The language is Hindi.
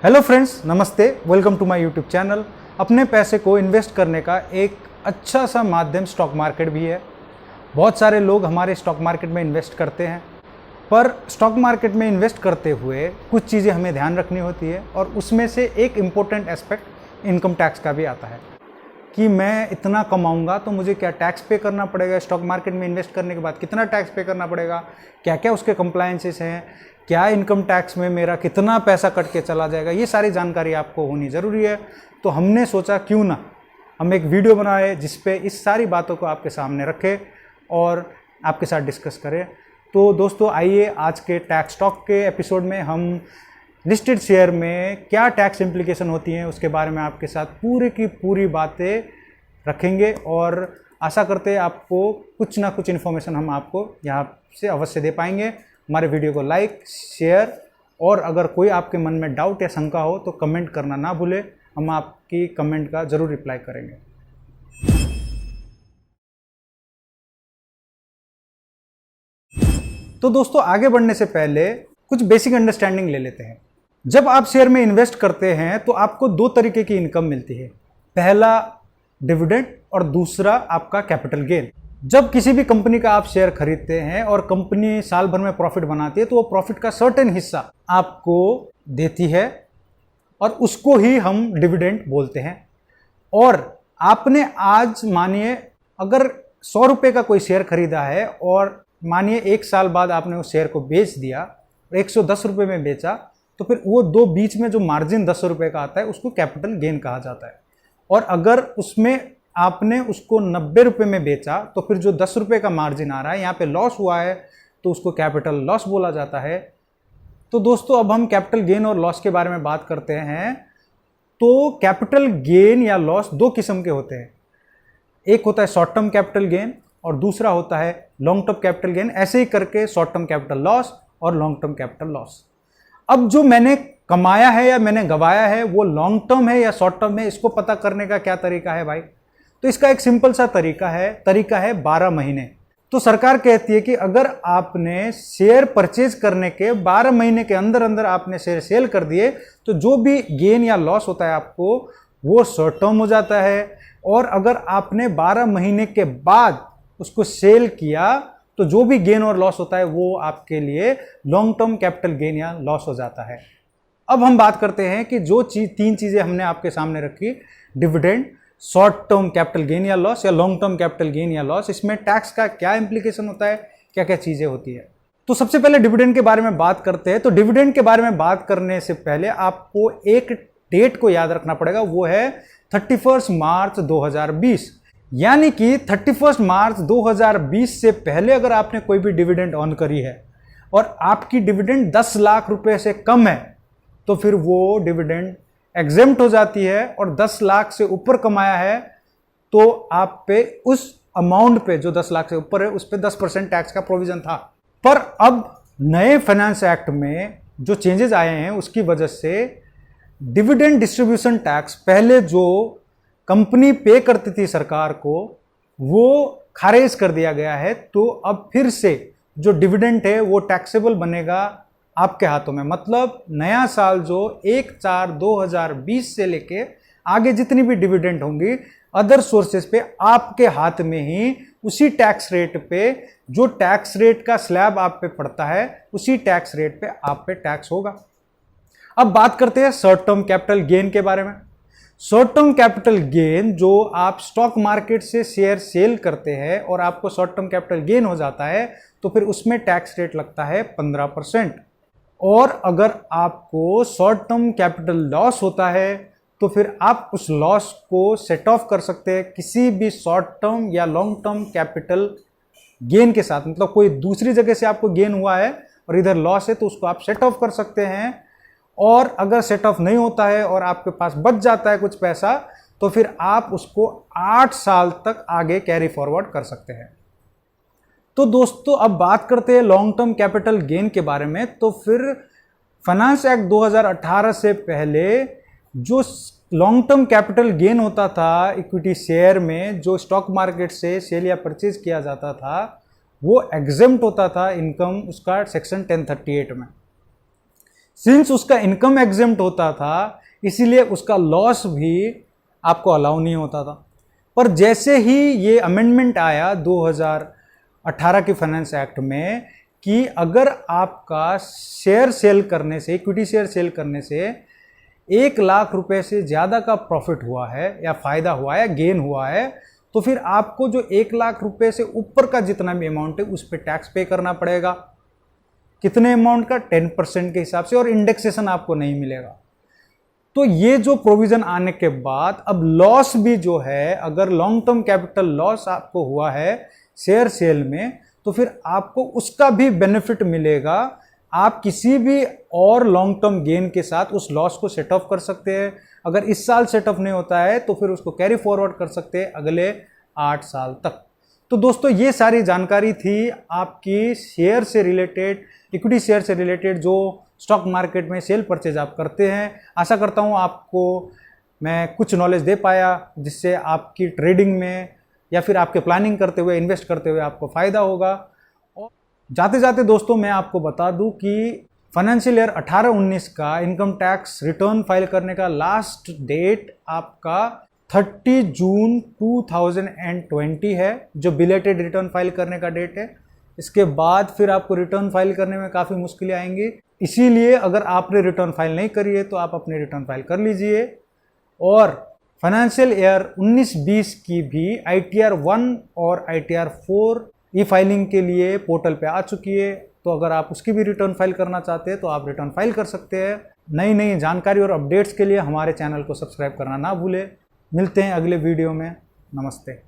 हेलो फ्रेंड्स, नमस्ते। Welcome to my YouTube channel. अपने पैसे को इन्वेस्ट करने का एक अच्छा सा माध्यम स्टॉक मार्केट भी है। बहुत सारे लोग हमारे स्टॉक मार्केट में इन्वेस्ट करते हैं, पर स्टॉक मार्केट में इन्वेस्ट करते हुए कुछ चीज़ें हमें ध्यान रखनी होती है और उसमें से एक इम्पोर्टेंट एस्पेक्ट इनकम टैक्स का भी आता है कि मैं इतना कमाऊंगा तो मुझे क्या टैक्स पे करना पड़ेगा, स्टॉक मार्केट में इन्वेस्ट करने के बाद कितना टैक्स पे करना पड़ेगा, क्या क्या उसके कंप्लायंसेस हैं, क्या इनकम टैक्स में मेरा कितना पैसा कट के चला जाएगा, ये सारी जानकारी आपको होनी ज़रूरी है। तो हमने सोचा क्यों ना हम एक वीडियो बनाए जिस पे इस सारी बातों को आपके सामने रखें और आपके साथ डिस्कस करें। तो दोस्तों आइए आज के टैक्स टॉक के एपिसोड में हम लिस्टेड शेयर में क्या टैक्स इम्प्लीकेशन होती हैं उसके बारे में आपके साथ पूरी की पूरी बातें रखेंगे और आशा करते हैं आपको कुछ ना कुछ इन्फॉर्मेशन हम आपको यहाँ से अवश्य दे पाएंगे। हमारे वीडियो को लाइक, शेयर और अगर कोई आपके मन में डाउट या शंका हो तो कमेंट करना ना भूलें, हम आपकी कमेंट का ज़रूर रिप्लाई करेंगे। तो दोस्तों आगे बढ़ने से पहले कुछ बेसिक अंडरस्टैंडिंग ले लेते हैं। जब आप शेयर में इन्वेस्ट करते हैं तो आपको दो तरीके की इनकम मिलती है, पहला डिविडेंड और दूसरा आपका कैपिटल गेन। जब किसी भी कंपनी का आप शेयर खरीदते हैं और कंपनी साल भर में प्रॉफिट बनाती है तो वो प्रॉफिट का सर्टेन हिस्सा आपको देती है और उसको ही हम डिविडेंड बोलते हैं। और आपने आज मानिए अगर 100 रुपये का कोई शेयर खरीदा है और मानिए 1 साल बाद आपने उस शेयर को बेच दिया, 110 रुपये में बेचा, तो फिर वो दो बीच में जो मार्जिन 10 रुपये का आता है उसको कैपिटल गेन कहा जाता है। और अगर उसमें आपने उसको 90 रुपये में बेचा तो फिर जो 10 रुपये का मार्जिन आ रहा है यहाँ पे लॉस हुआ है तो उसको कैपिटल लॉस बोला जाता है। तो दोस्तों अब हम कैपिटल गेन और लॉस के बारे में बात करते हैं। तो कैपिटल गेन या लॉस दो किस्म के होते हैं, एक होता है शॉर्ट टर्म कैपिटल गेन और दूसरा होता है लॉन्ग टर्म कैपिटल गेन। ऐसे ही करके शॉर्ट टर्म कैपिटल लॉस और लॉन्ग टर्म कैपिटल लॉस। अब जो मैंने कमाया है या मैंने गवाया है वो लॉन्ग टर्म है या शॉर्ट टर्म है, इसको पता करने का क्या तरीका है भाई? तो इसका एक सिंपल सा तरीका है 12 महीने। तो सरकार कहती है कि अगर आपने शेयर परचेज करने के 12 महीने के अंदर अंदर आपने शेयर सेल कर दिए तो जो भी गेन या लॉस होता है आपको वो शॉर्ट टर्म हो जाता है। और अगर आपने 12 महीने के बाद उसको सेल किया तो जो भी गेन और लॉस होता है वो आपके लिए लॉन्ग टर्म कैपिटल गेन या लॉस हो जाता है। अब हम बात करते हैं कि जो तीन चीजें हमने आपके सामने रखी, dividend, short term capital gain या लॉस या लॉन्ग टर्म कैपिटल गेन या लॉस, इसमें टैक्स का क्या इंप्लीकेशन होता है, क्या क्या चीजें होती है। तो सबसे पहले डिविडेंड के बारे में बात करते हैं। तो डिविडेंड के बारे में बात करने से पहले आपको एक डेट को याद रखना पड़ेगा, वो है 31 मार्च 2020। यानी कि 31 मार्च 2020 से पहले अगर आपने कोई भी डिविडेंड ऑन करी है और आपकी डिविडेंड 10 लाख रुपए से कम है तो फिर वो डिविडेंड एग्जेम्प्ट हो जाती है। और 10 लाख से ऊपर कमाया है तो आप पे उस अमाउंट पे जो 10 लाख से ऊपर है उस पे 10% टैक्स का प्रोविजन था। पर अब नए फाइनेंस एक्ट में जो चेंजेस आए हैं उसकी वजह से डिविडेंड डिस्ट्रीब्यूशन टैक्स पहले जो कंपनी पे करती थी सरकार को वो खारिज कर दिया गया है। तो अब फिर से जो डिविडेंड है वो टैक्सेबल बनेगा आपके हाथों में। मतलब नया साल जो 1/4/2020 से लेके आगे जितनी भी डिविडेंड होंगी अदर सोर्सेज पे आपके हाथ में ही उसी टैक्स रेट पे, जो टैक्स रेट का स्लैब आप पे पड़ता है उसी टैक्स रेट पे आप पे टैक्स होगा। अब बात करते हैं शॉर्ट टर्म कैपिटल गेन के बारे में। शॉर्ट टर्म कैपिटल गेन जो आप स्टॉक मार्केट से शेयर सेल करते हैं और आपको शॉर्ट टर्म कैपिटल गेन हो जाता है तो फिर उसमें टैक्स रेट लगता है 15%। और अगर आपको शॉर्ट टर्म कैपिटल लॉस होता है तो फिर आप उस लॉस को सेट ऑफ कर सकते हैं किसी भी शॉर्ट टर्म या लॉन्ग टर्म कैपिटल गेन के साथ। मतलब कोई दूसरी जगह से आपको गेन हुआ है और इधर लॉस है तो उसको आप सेट ऑफ कर सकते हैं। और अगर सेट ऑफ नहीं होता है और आपके पास बच जाता है कुछ पैसा तो फिर आप उसको 8 साल तक आगे कैरी फॉरवर्ड कर सकते हैं। तो दोस्तों अब बात करते हैं लॉन्ग टर्म कैपिटल गेन के बारे में। तो फिर फाइनेंस एक्ट 2018 से पहले जो लॉन्ग टर्म कैपिटल गेन होता था इक्विटी शेयर में जो स्टॉक मार्केट से सेल या परचेज किया जाता था वो एग्जेम्प्ट होता था इनकम उसका सेक्शन 1038 में। सिंस उसका इनकम एग्जेम्प्ट होता था, इसीलिए उसका लॉस भी आपको अलाउ नहीं होता था। पर जैसे ही ये अमेंडमेंट आया 2018 के फाइनेंस एक्ट में कि अगर आपका शेयर सेल करने से, इक्विटी शेयर सेल करने से 1 लाख रुपए से ज़्यादा का प्रॉफिट हुआ है या फ़ायदा हुआ है या गेन हुआ है, तो फिर आपको जो 1 लाख रुपए से ऊपर का जितना भी अमाउंट है उस पर टैक्स पे करना पड़ेगा। कितने अमाउंट का? 10% के हिसाब से, और इंडेक्सेशन आपको नहीं मिलेगा। तो ये जो प्रोविजन आने के बाद अब लॉस भी जो है, अगर लॉन्ग टर्म कैपिटल लॉस आपको हुआ है शेयर सेल में, तो फिर आपको उसका भी बेनिफिट मिलेगा। आप किसी भी और लॉन्ग टर्म गेन के साथ उस लॉस को सेट ऑफ कर सकते हैं। अगर इस साल सेट ऑफ नहीं होता है तो फिर उसको कैरी फॉरवर्ड कर सकते हैं अगले 8 साल तक। तो दोस्तों ये सारी जानकारी थी आपकी शेयर से रिलेटेड, इक्विटी शेयर से रिलेटेड, जो स्टॉक मार्केट में सेल परचेज आप करते हैं। आशा करता हूँ आपको मैं कुछ नॉलेज दे पाया जिससे आपकी ट्रेडिंग में या फिर आपके प्लानिंग करते हुए, इन्वेस्ट करते हुए आपको फ़ायदा होगा। और जाते जाते दोस्तों मैं आपको बता दूं कि फाइनेंशियल ईयर 18-19 का इनकम टैक्स रिटर्न फाइल करने का लास्ट डेट आपका 30 जून 2020 है, जो बिलेटेड रिटर्न फाइल करने का डेट है। इसके बाद फिर आपको रिटर्न फाइल करने में काफ़ी मुश्किलें आएंगी। इसीलिए अगर आपने रिटर्न फाइल नहीं करी है तो आप अपने रिटर्न फाइल कर लीजिए। और फाइनेंशियल ईयर 19-20 की भी ITR 1 और ITR 4 ई फाइलिंग के लिए पोर्टल पे आ चुकी है। तो अगर आप उसकी भी रिटर्न फाइल करना चाहते हैं तो आप रिटर्न फाइल कर सकते हैं। नई नई जानकारी और अपडेट्स के लिए हमारे चैनल को सब्सक्राइब करना ना भूलें। मिलते हैं अगले वीडियो में। नमस्ते।